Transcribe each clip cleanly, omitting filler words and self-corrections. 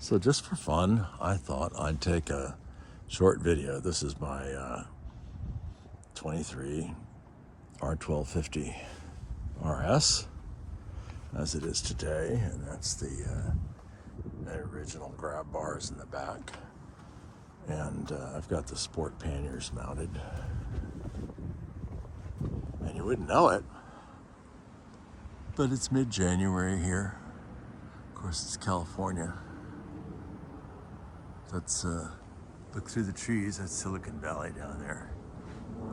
So just for fun, I thought I'd take a short video. This is my 23 R1250RS, as it is today, and that's the original grab bars in the back. And I've got the sport panniers mounted. And you wouldn't know it, but it's mid-January here. Of course, it's California. Let's look through the trees. That's Silicon Valley down there.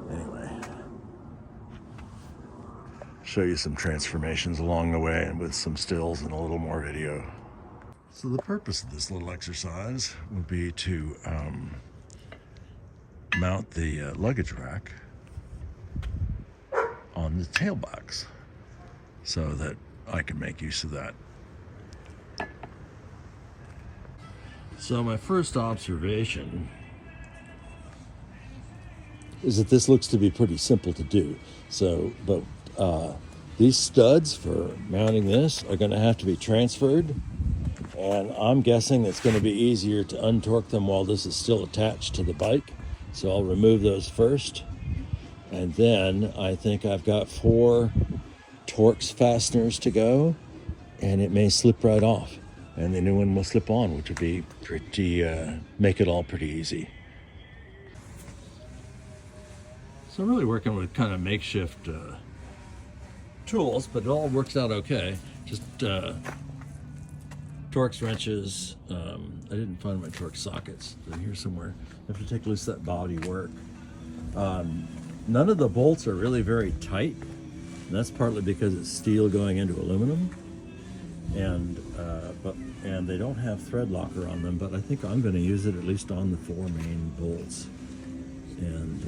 Anyway, show you some transformations along the way and with some stills and a little more video. So the purpose of this little exercise would be to mount the luggage rack on the tailbox so that I can make use of that. So my first observation is that this looks to be pretty simple to do. So, but these studs for mounting this are going to have to be transferred, and I'm guessing it's going to be easier to untorque them while this is still attached to the bike. So I'll remove those first, and then I think I've got 4 Torx fasteners to go, and it may slip right off. And the new one will slip on, which would be pretty, make it all pretty easy. So I'm really working with kind of makeshift tools, but it all works out okay. Just Torx wrenches. I didn't find my Torx sockets. They're here somewhere. I have to take loose that body work. None of the bolts are really very tight. And that's partly because it's steel going into aluminum. And they don't have thread locker on them, but I think I'm going to use it at least on the 4 main bolts. And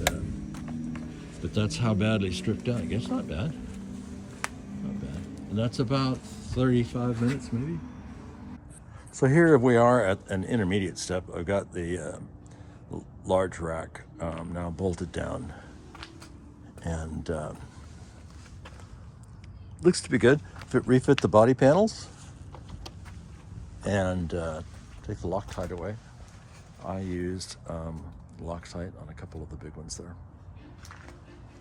but that's how badly stripped down. I guess not bad. Not bad. And that's about 35 minutes maybe. So here we are at an intermediate step. I've got the large rack now bolted down, and looks to be good. Refit the body panels and take the Loctite away. I used Loctite on a couple of the big ones there,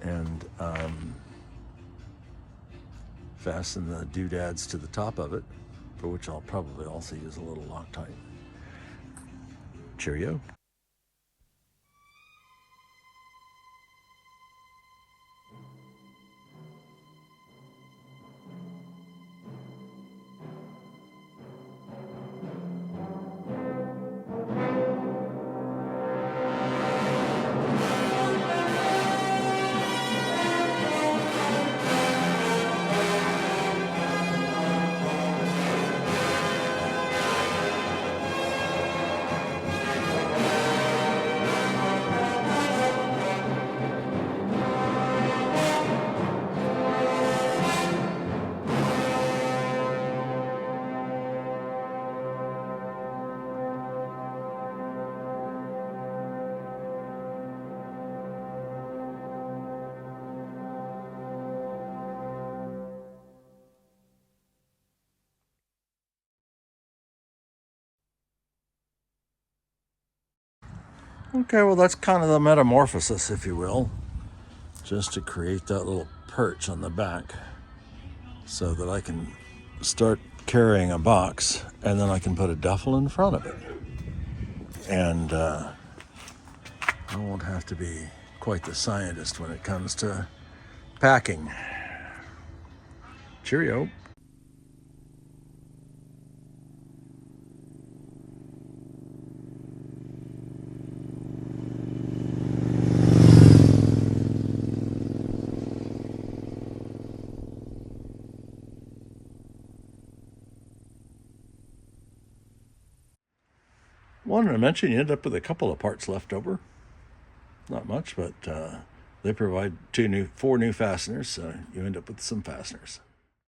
and fasten the doodads to the top of it, for which I'll probably also use a little Loctite. Cheerio. Okay, well, that's kind of the metamorphosis, if you will, just to create that little perch on the back so that I can start carrying a box, and then I can put a duffel in front of it. And I won't have to be quite the scientist when it comes to packing. Cheerio. Wanted to mention you end up with a couple of parts left over. Not much, but they provide 4 new fasteners, so you end up with some fasteners.